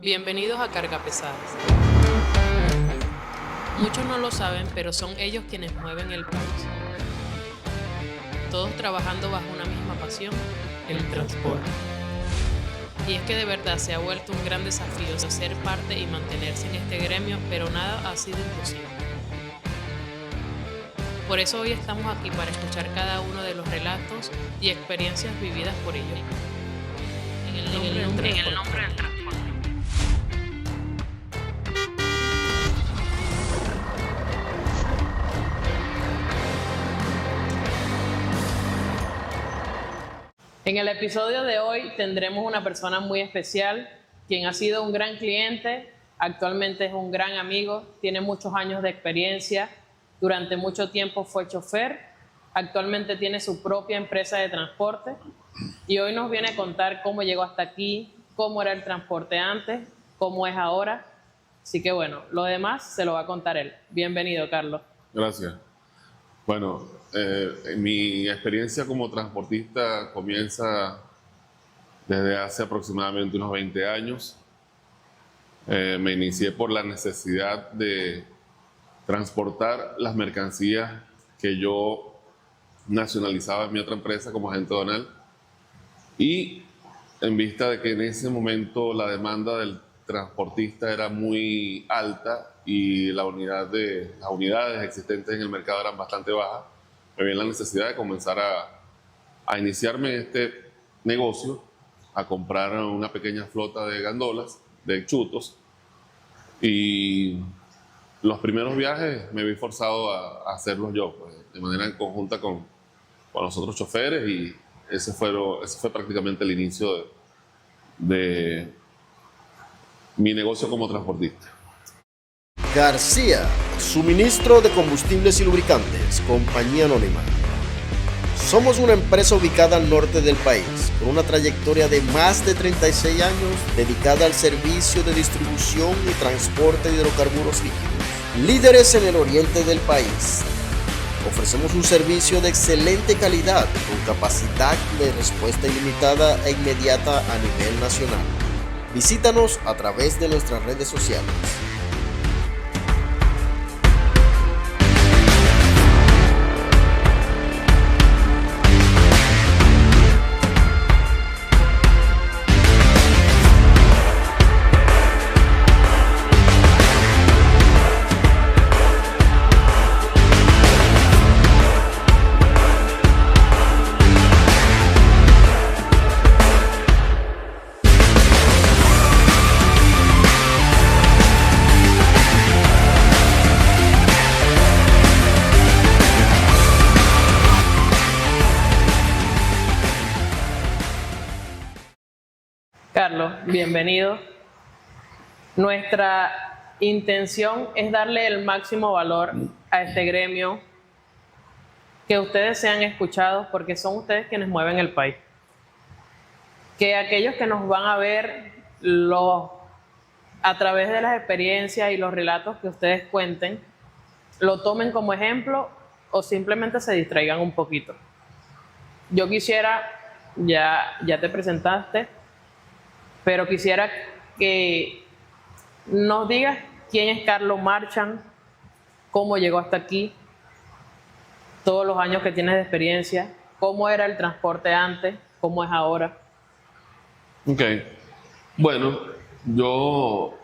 Bienvenidos a Carga Pesadas. Muchos no lo saben, pero son ellos quienes mueven el país. Todos trabajando bajo una misma pasión, el transporte. Y es que de verdad se ha vuelto un gran desafío ser parte y mantenerse en este gremio, pero nada ha sido imposible. Por eso hoy estamos aquí para escuchar cada uno de los relatos y experiencias vividas por ellos. En el nombre del transporte. En el episodio de hoy tendremos una persona muy especial, quien ha sido un gran cliente, actualmente es un gran amigo, tiene muchos años de experiencia, durante mucho tiempo fue chofer, actualmente tiene su propia empresa de transporte y hoy nos viene a contar cómo llegó hasta aquí, cómo era el transporte antes, cómo es ahora. Así que bueno, lo demás se lo va a contar él. Bienvenido, Carlos. Gracias. Bueno, mi experiencia como transportista comienza desde hace aproximadamente unos 20 años. Me inicié por la necesidad de transportar las mercancías que yo nacionalizaba en mi otra empresa como agente aduanal, y en vista de que en ese momento la demanda del transportista era muy alta y las unidades existentes en el mercado eran bastante bajas, me vi en la necesidad de comenzar a iniciarme en este negocio, a comprar una pequeña flota de gandolas, de chutos, y los primeros viajes me vi forzado a hacerlos yo, pues, de manera en conjunta con los otros choferes, y ese fue prácticamente el inicio de mi negocio como transportista. García, suministro de combustibles y lubricantes, compañía anónima. Somos una empresa ubicada al norte del país, con una trayectoria de más de 36 años dedicada al servicio de distribución y transporte de hidrocarburos líquidos. Líderes en el oriente del país. Ofrecemos un servicio de excelente calidad, con capacidad de respuesta ilimitada e inmediata a nivel nacional. Visítanos a través de nuestras redes sociales. Carlos, bienvenido. Nuestra intención es darle el máximo valor a este gremio, que ustedes sean escuchados porque son ustedes quienes mueven el país. Que aquellos que nos van a ver a través de las experiencias y los relatos que ustedes cuenten, lo tomen como ejemplo o simplemente se distraigan un poquito. Yo quisiera, ya te presentaste, pero quisiera que nos digas quién es Carlos Marchand, cómo llegó hasta aquí, todos los años que tienes de experiencia, cómo era el transporte antes, cómo es ahora. Ok. Bueno, yo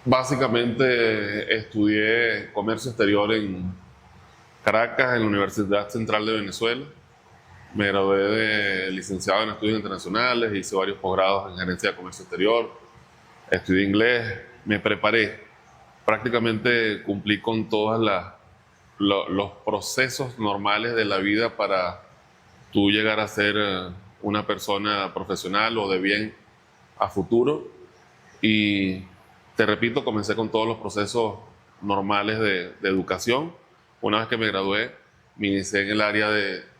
básicamente estudié comercio exterior en Caracas, en la Universidad Central de Venezuela. Me gradué de licenciado en estudios internacionales, hice varios posgrados en gerencia de comercio exterior, estudié inglés, me preparé. Prácticamente cumplí con todos los procesos normales de la vida para tú llegar a ser una persona profesional o de bien a futuro. Y te repito, comencé con todos los procesos normales de educación. Una vez que me gradué, me inicié en el área de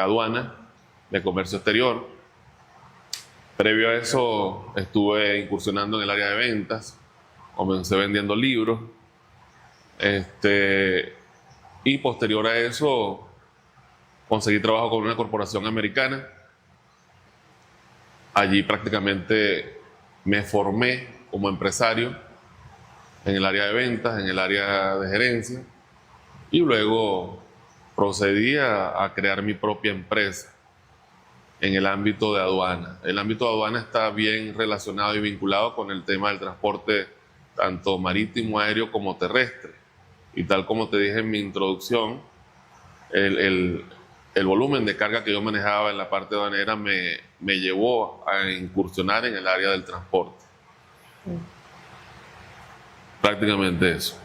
aduana, de comercio exterior. Previo a eso estuve incursionando en el área de ventas, comencé vendiendo libros, y posterior a eso conseguí trabajo con una corporación americana. Allí prácticamente me formé como empresario en el área de ventas, en el área de gerencia, y luego procedí a crear mi propia empresa en el ámbito de aduana. El ámbito de aduana está bien relacionado y vinculado con el tema del transporte tanto marítimo, aéreo como terrestre. Y tal como te dije en mi introducción, el volumen de carga que yo manejaba en la parte aduanera me llevó a incursionar en el área del transporte. Prácticamente eso.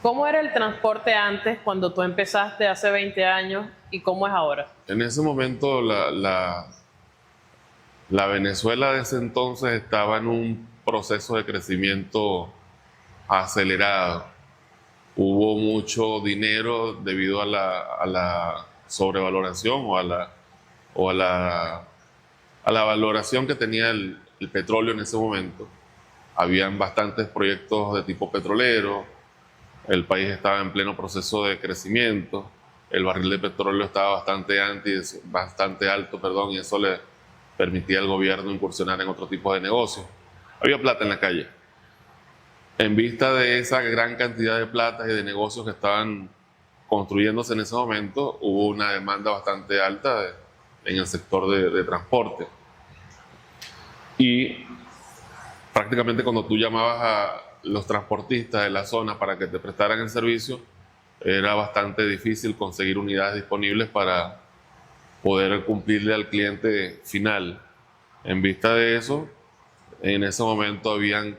¿Cómo era el transporte antes, cuando tú empezaste hace 20 años, y cómo es ahora? En ese momento la Venezuela de ese entonces estaba en un proceso de crecimiento acelerado. Hubo mucho dinero debido a la sobrevaloración o a la valoración que tenía el petróleo en ese momento. Habían bastantes proyectos de tipo petrolero, el país estaba en pleno proceso de crecimiento, el barril de petróleo estaba bastante alto, y eso le permitía al gobierno incursionar en otro tipo de negocios. Había plata en la calle. En vista de esa gran cantidad de plata y de negocios que estaban construyéndose en ese momento, hubo una demanda bastante alta en el sector de transporte. Y prácticamente cuando tú llamabas a los transportistas de la zona para que te prestaran el servicio, era bastante difícil conseguir unidades disponibles para poder cumplirle al cliente final. En vista de eso, en ese momento habían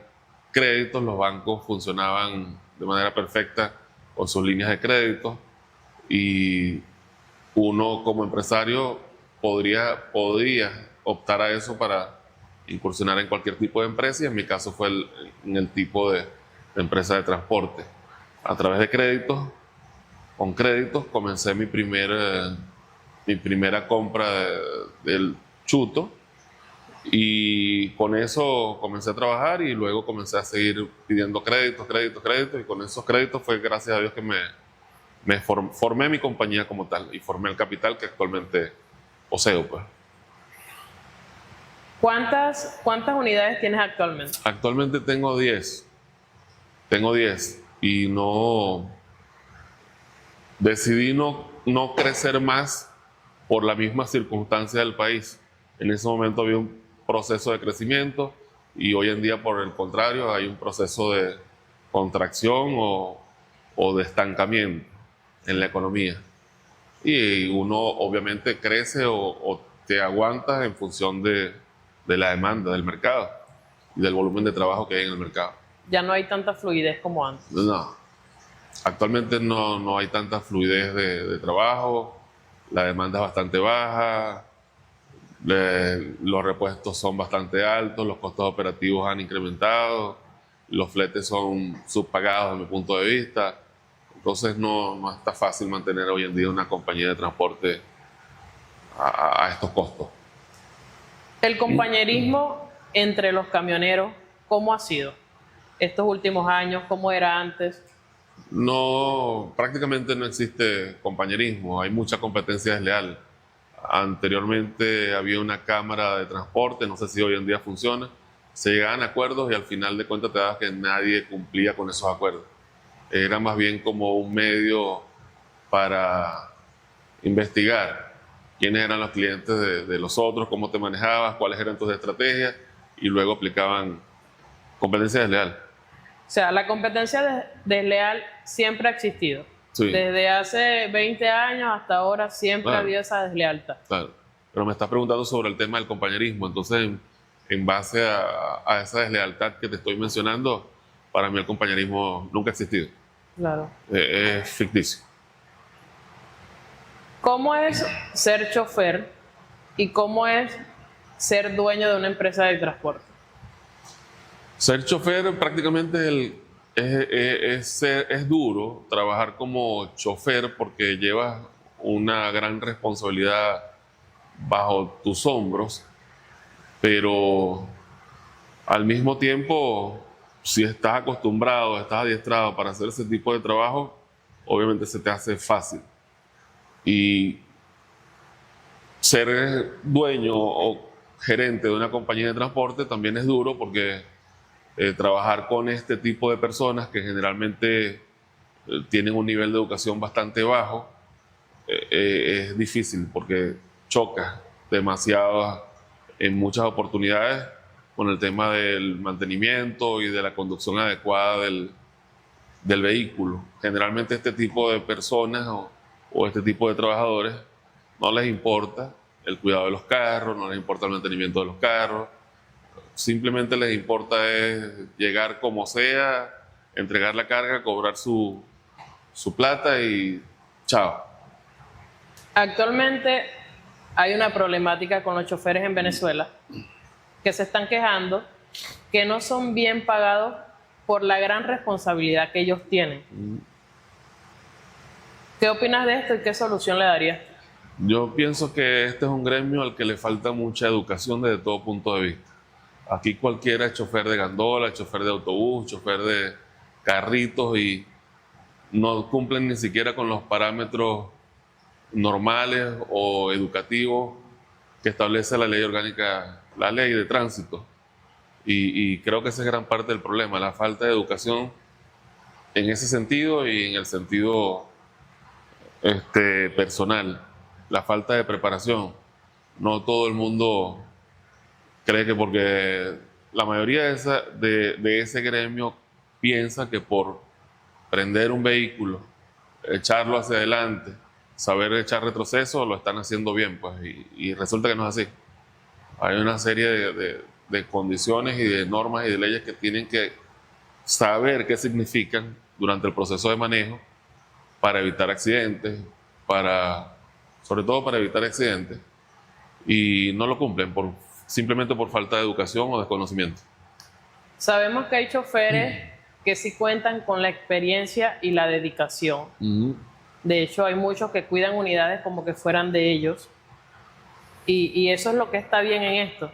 créditos, los bancos funcionaban de manera perfecta con sus líneas de crédito y uno como empresario podría optar a eso para incursionar en cualquier tipo de empresa, y en mi caso fue en el tipo de empresa de transporte. A través de con créditos, comencé mi primera compra del chuto, y con eso comencé a trabajar y luego comencé a seguir pidiendo créditos, y con esos créditos fue gracias a Dios que formé mi compañía como tal y formé el capital que actualmente poseo, pues. ¿Cuántas unidades tienes actualmente? Actualmente tengo 10. Y decidí no crecer más por la misma circunstancia del país. En ese momento había un proceso de crecimiento y hoy en día, por el contrario, hay un proceso de contracción o de estancamiento en la economía. Y uno obviamente crece o te aguantas en función de la demanda del mercado y del volumen de trabajo que hay en el mercado. Ya no hay tanta fluidez como antes. No, actualmente no hay tanta fluidez de trabajo, la demanda es bastante baja, los repuestos son bastante altos, los costos operativos han incrementado, los fletes son subpagados desde mi punto de vista, entonces no está fácil mantener hoy en día una compañía de transporte a estos costos. El compañerismo entre los camioneros, ¿cómo ha sido estos últimos años? ¿Cómo era antes? No, prácticamente no existe compañerismo, hay mucha competencia desleal. Anteriormente había una cámara de transporte, no sé si hoy en día funciona, se llegaban a acuerdos y al final de cuentas te dabas que nadie cumplía con esos acuerdos. Era más bien como un medio para investigar quiénes eran los clientes de los otros, cómo te manejabas, cuáles eran tus estrategias, y luego aplicaban competencia desleal. O sea, la competencia desleal siempre ha existido. Sí. Desde hace 20 años hasta ahora siempre ha Claro. habido esa deslealtad. Claro. Pero me estás preguntando sobre el tema del compañerismo, entonces en base a esa deslealtad que te estoy mencionando, para mí el compañerismo nunca ha existido. Claro. Es ficticio. ¿Cómo es ser chofer y cómo es ser dueño de una empresa de transporte? Ser chofer prácticamente es duro trabajar como chofer porque llevas una gran responsabilidad bajo tus hombros, pero al mismo tiempo, si estás acostumbrado, estás adiestrado para hacer ese tipo de trabajo, obviamente se te hace fácil. Y ser dueño o gerente de una compañía de transporte también es duro porque trabajar con este tipo de personas que generalmente tienen un nivel de educación bastante bajo es difícil porque choca demasiado en muchas oportunidades con el tema del mantenimiento y de la conducción adecuada del vehículo. Generalmente este tipo de personas o este tipo de trabajadores no les importa el cuidado de los carros, no les importa el mantenimiento de los carros, simplemente les importa es llegar como sea, entregar la carga, cobrar su plata y chao. Actualmente hay una problemática con los choferes en Venezuela que se están quejando que no son bien pagados por la gran responsabilidad que ellos tienen. ¿Qué opinas de esto y qué solución le darías? Yo pienso que este es un gremio al que le falta mucha educación desde todo punto de vista. Aquí cualquiera es chofer de gandola, chofer de autobús, chofer de carritos y no cumplen ni siquiera con los parámetros normales o educativos que establece la ley orgánica, la ley de tránsito. Y creo que esa es gran parte del problema, la falta de educación en ese sentido y en el sentido personal, la falta de preparación. No todo el mundo cree que porque la mayoría de ese gremio piensa que por prender un vehículo, echarlo hacia adelante, saber echar retroceso, lo están haciendo bien, pues, y resulta que no es así. Hay una serie de condiciones y de normas y de leyes que tienen que saber qué significan durante el proceso de manejo para evitar accidentes, sobre todo para evitar accidentes, y no lo cumplen simplemente por falta de educación o desconocimiento. Sabemos que hay choferes que sí cuentan con la experiencia y la dedicación. De hecho, hay muchos que cuidan unidades como que fueran de ellos. Y eso es lo que está bien en esto,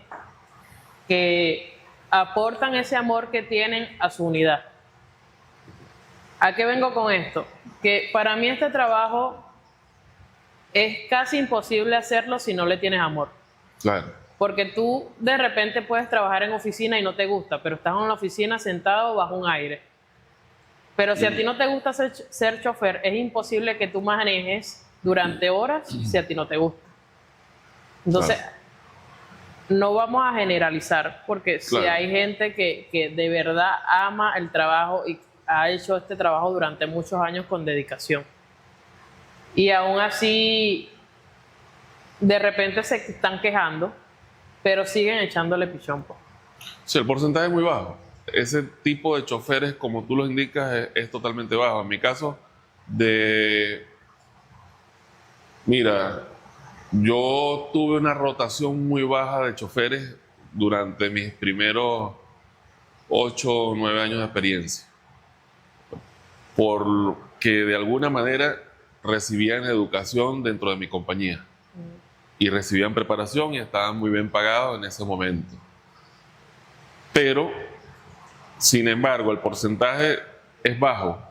que aportan ese amor que tienen a su unidad. ¿A qué vengo con esto? Que para mí este trabajo es casi imposible hacerlo si no le tienes amor. Claro. Porque tú de repente puedes trabajar en oficina y no te gusta, pero estás en la oficina sentado bajo un aire. Pero si a ti no te gusta ser chofer, es imposible que tú manejes durante horas si a ti no te gusta. Entonces, no vamos a generalizar, porque si hay gente que de verdad ama el trabajo y ha hecho este trabajo durante muchos años con dedicación. Y aún así, de repente se están quejando, pero siguen echándole pichón. Sí, el porcentaje es muy bajo. Ese tipo de choferes, como tú lo indicas, es totalmente bajo. En mi caso, mira, yo tuve una rotación muy baja de choferes durante mis primeros 8 o 9 años de experiencia, porque de alguna manera recibían educación dentro de mi compañía y recibían preparación y estaban muy bien pagados en ese momento. Pero, sin embargo, el porcentaje es bajo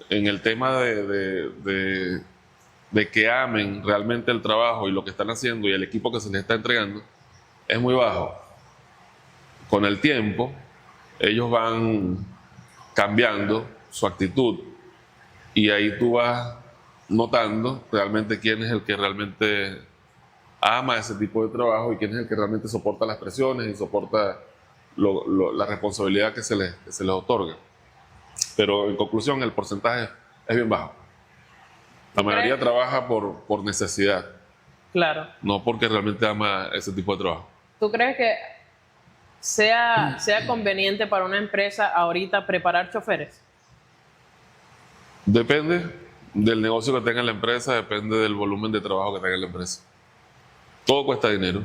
en el tema de que amen realmente el trabajo y lo que están haciendo y el equipo que se les está entregando, es muy bajo. Con el tiempo, ellos van cambiando su actitud y ahí tú vas notando realmente quién es el que realmente ama ese tipo de trabajo y quién es el que realmente soporta las presiones y soporta la responsabilidad que se les otorga. Pero en conclusión, el porcentaje es bien bajo. La mayoría trabaja por necesidad. Claro. No porque realmente ama ese tipo de trabajo. ¿Tú crees que sea conveniente para una empresa ahorita preparar choferes? Depende del negocio que tenga la empresa, depende del volumen de trabajo que tenga la empresa. Todo cuesta dinero.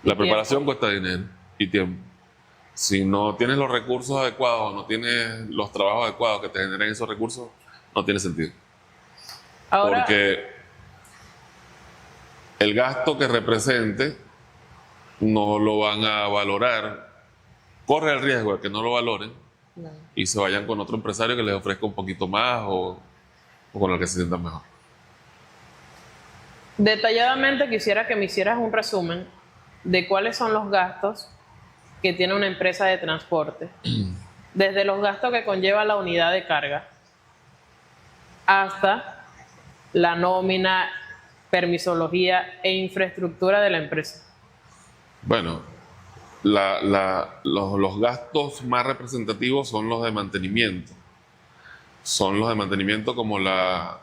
La preparación cuesta dinero y tiempo. Si no tienes los recursos adecuados, no tienes los trabajos adecuados que te generen esos recursos, no tiene sentido. Ahora, porque el gasto que represente no lo van a valorar. Corre el riesgo de que no lo valoren y se vayan con otro empresario que les ofrezca un poquito más o con el que se sientan mejor. Detalladamente quisiera que me hicieras un resumen de cuáles son los gastos que tiene una empresa de transporte, desde los gastos que conlleva la unidad de carga hasta la nómina, permisología e infraestructura de la empresa. Bueno, los gastos más representativos son los de mantenimiento. Son los de mantenimiento como la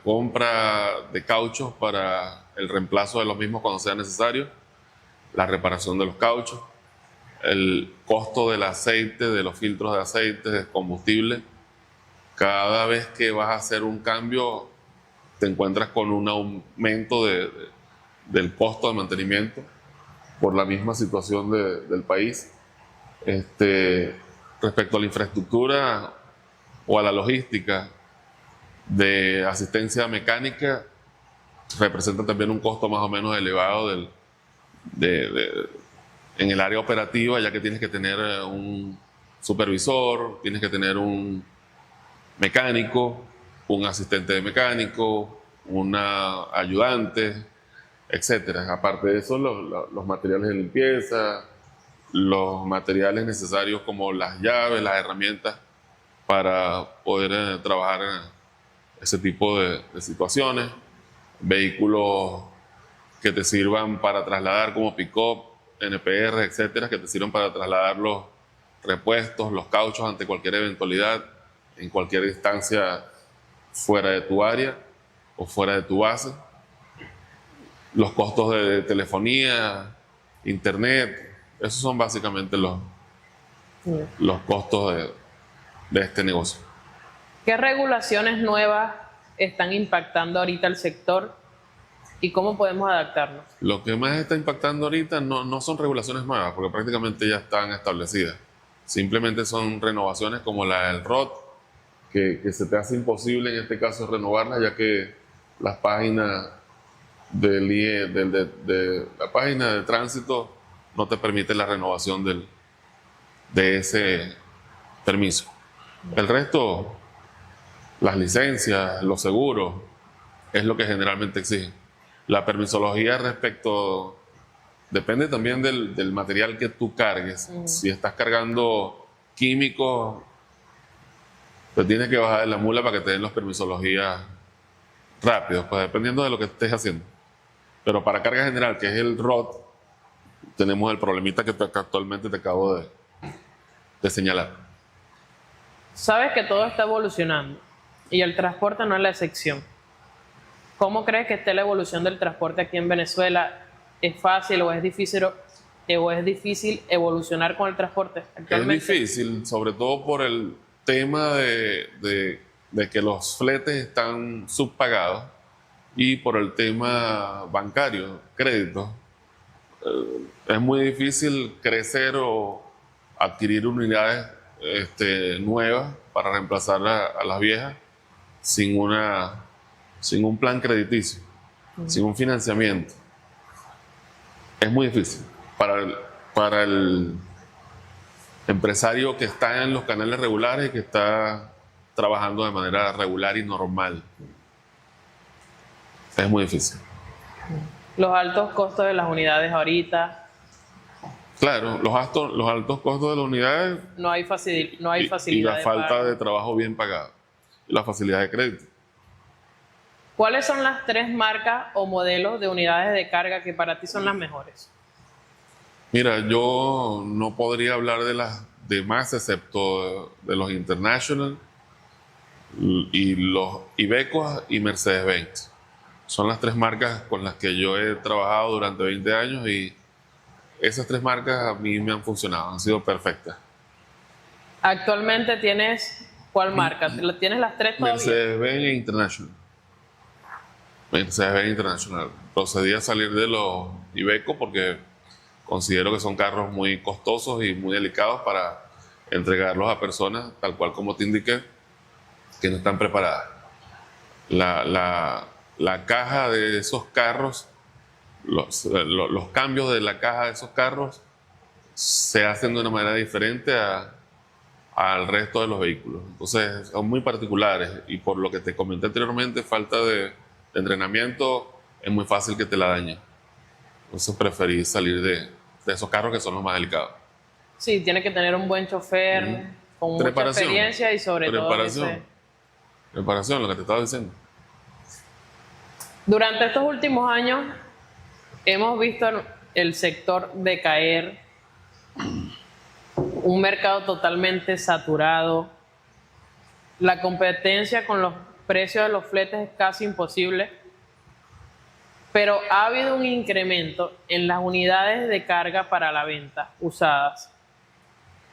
compra de cauchos para el reemplazo de los mismos cuando sea necesario, la reparación de los cauchos, el costo del aceite, de los filtros de aceite, de combustible. Cada vez que vas a hacer un cambio, te encuentras con un aumento del costo de mantenimiento por la misma situación del país. Respecto a la infraestructura o a la logística de asistencia mecánica, representa también un costo más o menos elevado en el área operativa, ya que tienes que tener un supervisor, tienes que tener un mecánico, un asistente de mecánico, una ayudante, etcétera. Aparte de eso, los materiales de limpieza, los materiales necesarios como las llaves, las herramientas para poder trabajar en ese tipo de situaciones, vehículos que te sirvan para trasladar como pick-up, NPR, etcétera, que te sirvan para trasladar los repuestos, los cauchos ante cualquier eventualidad, en cualquier instancia fuera de tu área o fuera de tu base. Los costos de telefonía, internet, esos son básicamente los costos de este negocio. ¿Qué regulaciones nuevas están impactando ahorita el sector y cómo podemos adaptarnos? Lo que más está impactando ahorita no son regulaciones nuevas, porque prácticamente ya están establecidas. Simplemente son renovaciones como la del ROT, que se te hace imposible en este caso renovarlas, ya que las páginas de la página de tránsito no te permite la renovación de ese permiso. El resto, las licencias, los seguros, es lo que generalmente exigen. La permisología depende también del material que tú cargues. Si estás cargando químicos, pues tienes que bajar de la mula para que te den los permisologías rápidos, pues dependiendo de lo que estés haciendo. Pero para carga general, que es el ROT, tenemos el problemita que actualmente te acabo de señalar. Sabes que todo está evolucionando y el transporte no es la excepción. ¿Cómo crees que esté la evolución del transporte aquí en Venezuela? ¿Es fácil o es difícil evolucionar con el transporte actualmente? Es difícil, sobre todo por el tema de que los fletes están subpagados y por el tema bancario, crédito. Es muy difícil crecer o adquirir unidades nuevas para reemplazar a las viejas sin un plan crediticio, sin un financiamiento. Es muy difícil para el empresario que está en los canales regulares y que está trabajando de manera regular y normal. Es muy difícil. Los altos costos de las unidades ahorita. Claro, los altos costos de las unidades. No hay facilidad. Y la falta de trabajo bien pagado. Y la facilidad de crédito. ¿Cuáles son las 3 marcas o modelos de unidades de carga que para ti son las mejores? Mira, yo no podría hablar de las demás excepto de los International y los Iveco y Mercedes-Benz. Son las 3 marcas con las que yo he trabajado durante 20 años y esas 3 marcas a mí me han funcionado, han sido perfectas. ¿Actualmente tienes cuál marca? ¿Tienes las 3 todavía? Mercedes-Benz e International. Mercedes-Benz International. Procedí a salir de los Iveco porque considero que son carros muy costosos y muy delicados para entregarlos a personas, tal cual como te indiqué, que no están preparadas. La caja de esos carros, los cambios de la caja de esos carros se hacen de una manera diferente al resto de los vehículos. Entonces son muy particulares y por lo que te comenté anteriormente, falta de entrenamiento, es muy fácil que te la dañen. Entonces preferí salir de esos carros que son los más delicados. Sí, tiene que tener un buen chofer, con mucha Preparación. experiencia y sobre todo Preparación, lo que te estaba diciendo. Durante estos últimos años hemos visto el sector decaer, un mercado totalmente saturado, la competencia con los precios de los fletes es casi imposible, pero ha habido un incremento en las unidades de carga para la venta usadas.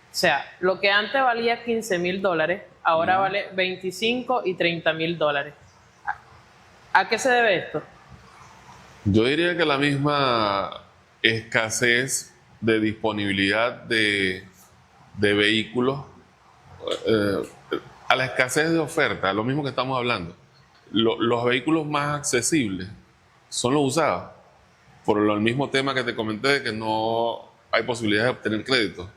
O sea, lo que antes valía $15,000, ahora vale $25,000 y $30,000. ¿A qué se debe esto? Yo diría que la misma escasez de disponibilidad de vehículos, a la escasez de oferta, lo mismo que estamos hablando. Los vehículos más accesibles son los usados, por el mismo tema que te comenté de que no hay posibilidad de obtener crédito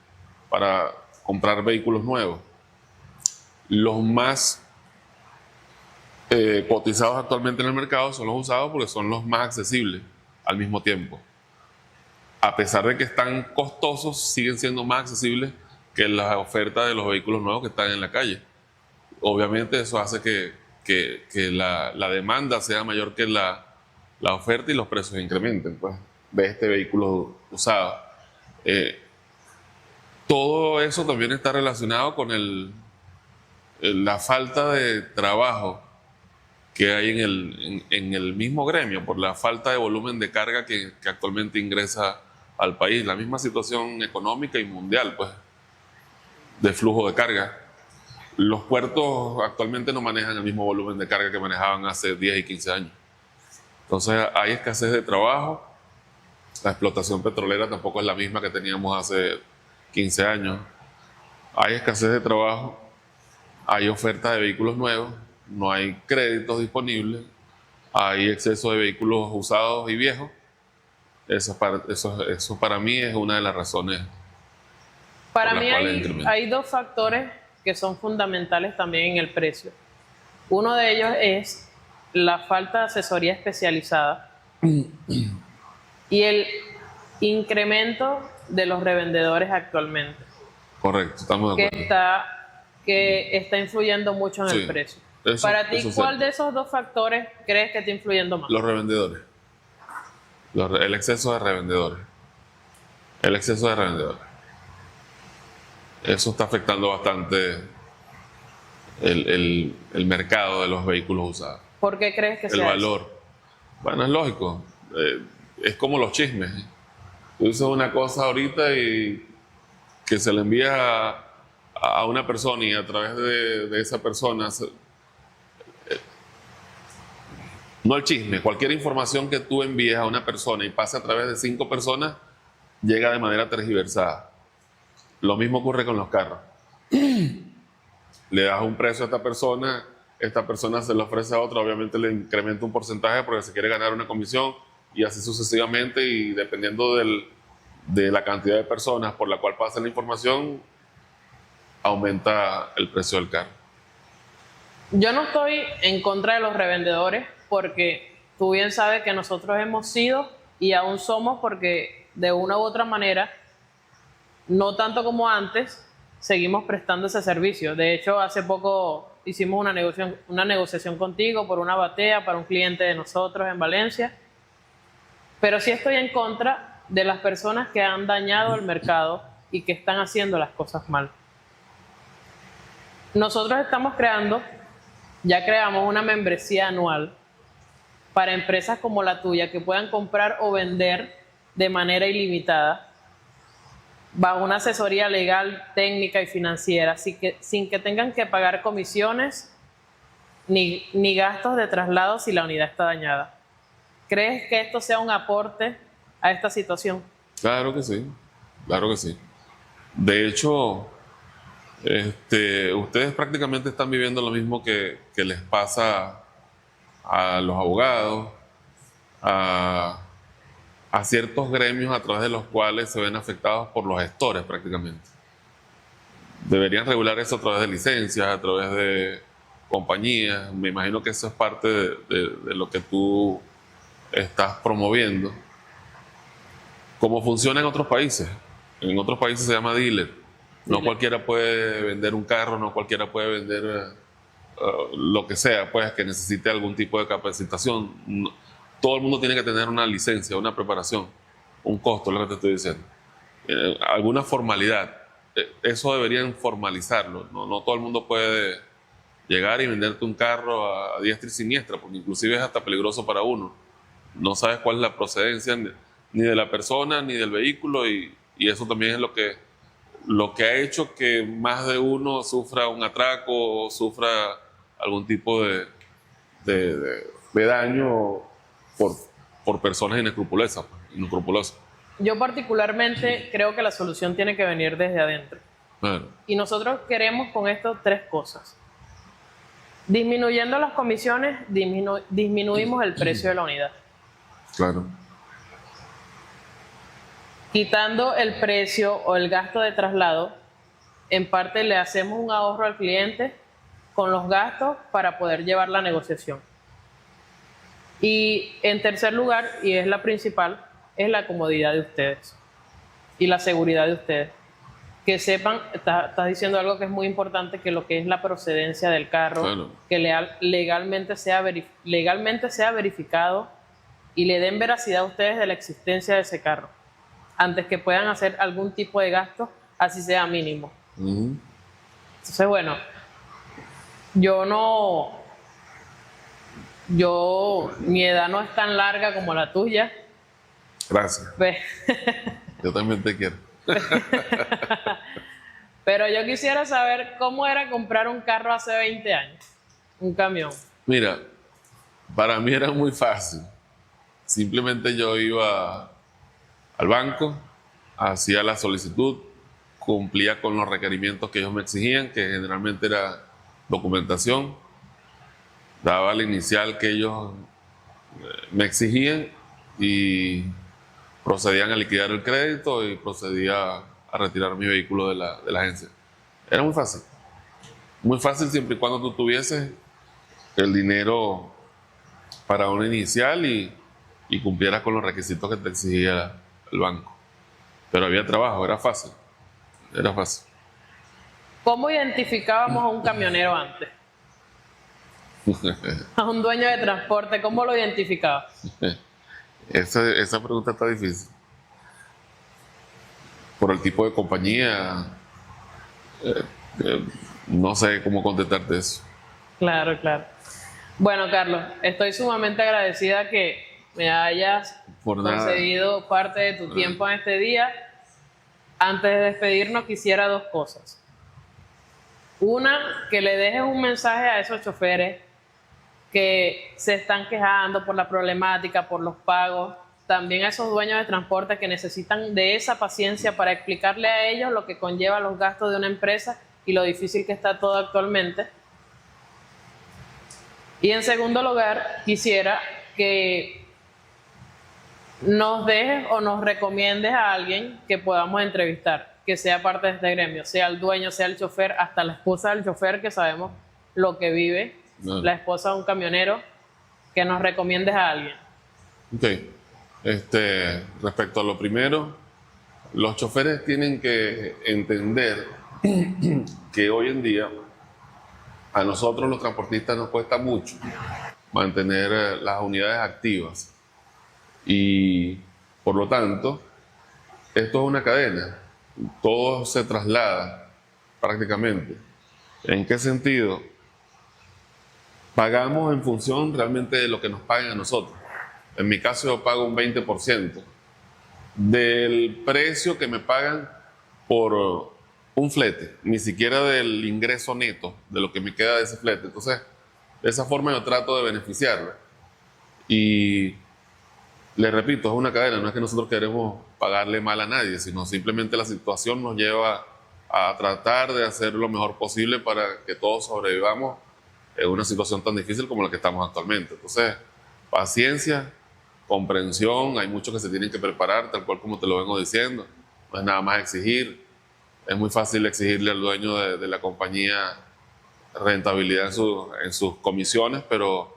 para comprar vehículos nuevos. Los más cotizados actualmente en el mercado son los usados porque son los más accesibles al mismo tiempo. A pesar de que están costosos, siguen siendo más accesibles que la oferta de los vehículos nuevos que están en la calle. Obviamente eso hace que la demanda sea mayor que la oferta y los precios incrementen, pues, de este vehículo usado. Todo eso también está relacionado con la falta de trabajo que hay en el mismo gremio, por la falta de volumen de carga que actualmente ingresa al país. La misma situación económica y mundial, pues, de flujo de carga. Los puertos actualmente no manejan el mismo volumen de carga que manejaban hace 10 y 15 años. Entonces hay escasez de trabajo. La explotación petrolera tampoco es la misma que teníamos hace 15 años. Hay escasez de trabajo. Hay oferta de vehículos nuevos. No hay créditos disponibles. Hay exceso de vehículos usados y viejos. Eso para mí es una de las razones. Para mí hay dos factores que son fundamentales también en el precio. Uno de ellos es la falta de asesoría especializada y el incremento de los revendedores actualmente. Correcto, estamos de acuerdo. Que está influyendo mucho en el precio. Para ti, ¿cuál de esos dos factores crees que está influyendo más? Los revendedores. El exceso de revendedores. El exceso de revendedores. Eso está afectando bastante el mercado de los vehículos usados. ¿Por qué crees que sea el valor? Eso? Bueno, es lógico. Es como los chismes. Tú dices una cosa ahorita y que se le envía a una persona y a través de esa persona, no el chisme, cualquier información que tú envíes a una persona y pase a través de 5 personas, llega de manera tergiversada. Lo mismo ocurre con los carros. Le das un precio a esta persona se lo ofrece a otra, obviamente le incrementa un porcentaje porque se quiere ganar una comisión y así sucesivamente, y dependiendo de la cantidad de personas por la cual pasa la información, aumenta el precio del carro. Yo no estoy en contra de los revendedores porque tú bien sabes que nosotros hemos sido y aún somos, porque de una u otra manera, no tanto como antes, seguimos prestando ese servicio. De hecho, hace poco hicimos una negociación contigo por una batea para un cliente de nosotros en Valencia. Pero sí estoy en contra de las personas que han dañado el mercado y que están haciendo las cosas mal. Nosotros ya creamos una membresía anual para empresas como la tuya que puedan comprar o vender de manera ilimitada, bajo una asesoría legal, técnica y financiera, sin que tengan que pagar comisiones ni gastos de traslado si la unidad está dañada. ¿Crees que esto sea un aporte a esta situación? Claro que sí, claro que sí. De hecho, ustedes prácticamente están viviendo lo mismo que les pasa a los abogados, a ciertos gremios a través de los cuales se ven afectados por los gestores prácticamente. Deberían regular eso a través de licencias, a través de compañías. Me imagino que eso es parte de lo que tú estás promoviendo. como funciona en otros países. En otros países se llama dealer. No Dealer. cualquiera puede vender un carro, no cualquiera puede vender lo que sea, pues que necesite algún tipo de capacitación. Todo el mundo tiene que tener una licencia, una preparación, un costo, lo que te estoy diciendo. Alguna formalidad. Eso deberían formalizarlo. No todo el mundo puede llegar y venderte un carro a diestra y siniestra, porque inclusive es hasta peligroso para uno. No sabes cuál es la procedencia ni de la persona ni del vehículo, y eso también es lo que ha hecho que más de uno sufra un atraco o sufra algún tipo de daño por personas inescrupulosas. Yo particularmente creo que la solución tiene que venir desde adentro. Claro, Y nosotros queremos con esto tres cosas. Disminuyendo las comisiones, disminuimos el precio de la unidad. claro. Quitando el precio o el gasto de traslado, en parte le hacemos un ahorro al cliente con los gastos para poder llevar la negociación. Y en tercer lugar, y es la principal, es la comodidad de ustedes y la seguridad de ustedes. Que sepan, estás diciendo algo que es muy importante, que lo que es la procedencia del carro, Claro. que legalmente sea verificado y le den veracidad a ustedes de la existencia de ese carro, antes que puedan hacer algún tipo de gasto, así sea mínimo. Ujú. Entonces, bueno, mi edad no es tan larga como la tuya. Gracias. Yo también te quiero. Pero yo quisiera saber cómo era comprar un carro hace 20 años, un camión. Mira, para mí era muy fácil. Simplemente yo iba al banco, hacía la solicitud, cumplía con los requerimientos que ellos me exigían, que generalmente era documentación, daba la inicial que ellos me exigían y procedían a liquidar el crédito y procedía a retirar mi vehículo de la agencia. Era muy fácil siempre y cuando tú tuvieses el dinero para una inicial y cumplieras con los requisitos que te exigía el banco. Pero había trabajo, era fácil. ¿Cómo identificábamos a un camionero antes? A un dueño de transporte, ¿cómo lo identificaba? Esa pregunta está difícil. Por el tipo de compañía, no sé cómo contestarte eso. Claro. Bueno, Carlos, estoy sumamente agradecida que me hayas Por nada. concedido parte de tu tiempo en este día. Antes de despedirnos, quisiera dos cosas. Una, que le dejes un mensaje a esos choferes que se están quejando por la problemática, por los pagos. También a esos dueños de transporte que necesitan de esa paciencia para explicarle a ellos lo que conlleva los gastos de una empresa y lo difícil que está todo actualmente. Y en segundo lugar, quisiera que nos dejes o nos recomiendes a alguien que podamos entrevistar, que sea parte de este gremio, sea el dueño, sea el chofer, hasta la esposa del chofer, que sabemos lo que vive, la esposa de un camionero, que nos recomiendes a alguien. Ok. Respecto a lo primero, los choferes tienen que entender que hoy en día a nosotros los transportistas nos cuesta mucho mantener las unidades activas y por lo tanto esto es una cadena, todo se traslada prácticamente. ¿En qué sentido? Pagamos en función realmente de lo que nos paguen a nosotros. En mi caso yo pago un 20% del precio que me pagan por un flete, ni siquiera del ingreso neto, de lo que me queda de ese flete. Entonces, de esa forma yo trato de beneficiarlo. Y le repito, es una cadena, no es que nosotros queremos pagarle mal a nadie, sino simplemente la situación nos lleva a tratar de hacer lo mejor posible para que todos sobrevivamos en una situación tan difícil como la que estamos actualmente. Entonces, paciencia, comprensión, hay muchos que se tienen que preparar, tal cual como te lo vengo diciendo. No es nada más exigir. Es muy fácil exigirle al dueño de la compañía rentabilidad en sus comisiones, pero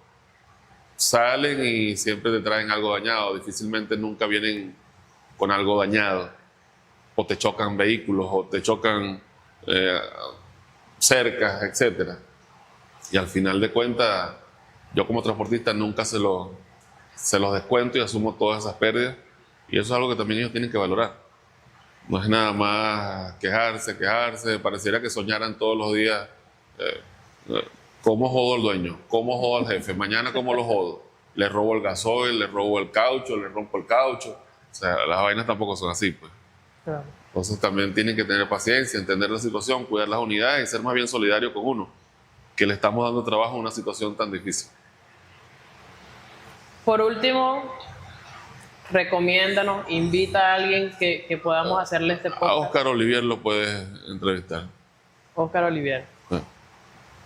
salen y siempre te traen algo dañado. Difícilmente nunca vienen con algo dañado, o te chocan vehículos, o te chocan cercas, etcétera. Y al final de cuentas, yo como transportista nunca se los descuento y asumo todas esas pérdidas. Y eso es algo que también ellos tienen que valorar. No es nada más quejarse. Pareciera que soñaran todos los días cómo jodo al dueño, cómo jodo al jefe, mañana cómo lo jodo. Le robo el gasoil, le robo el caucho, le rompo el caucho. O sea, las vainas tampoco son así, pues. Claro. Entonces también tienen que tener paciencia, entender la situación, cuidar las unidades y ser más bien solidario con uno, que le estamos dando trabajo en una situación tan difícil. Por último, recomiéndanos, invita a alguien que podamos hacerle este A podcast. Oscar Olivier lo puedes entrevistar. Oscar Olivier.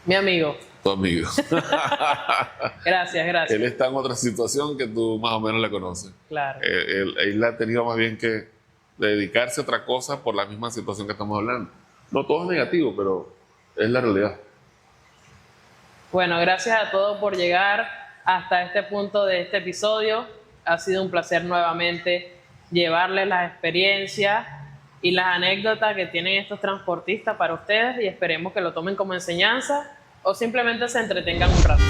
Mi amigo. Tu amigo. Gracias. Él está en otra situación que tú más o menos le conoces. Claro. Él ha tenido más bien que dedicarse a otra cosa por la misma situación que estamos hablando. No todo es negativo, pero es la realidad. Bueno, gracias a todos por llegar hasta este punto de este episodio. Ha sido un placer nuevamente llevarles las experiencias y las anécdotas que tienen estos transportistas para ustedes y esperemos que lo tomen como enseñanza o simplemente se entretengan un rato.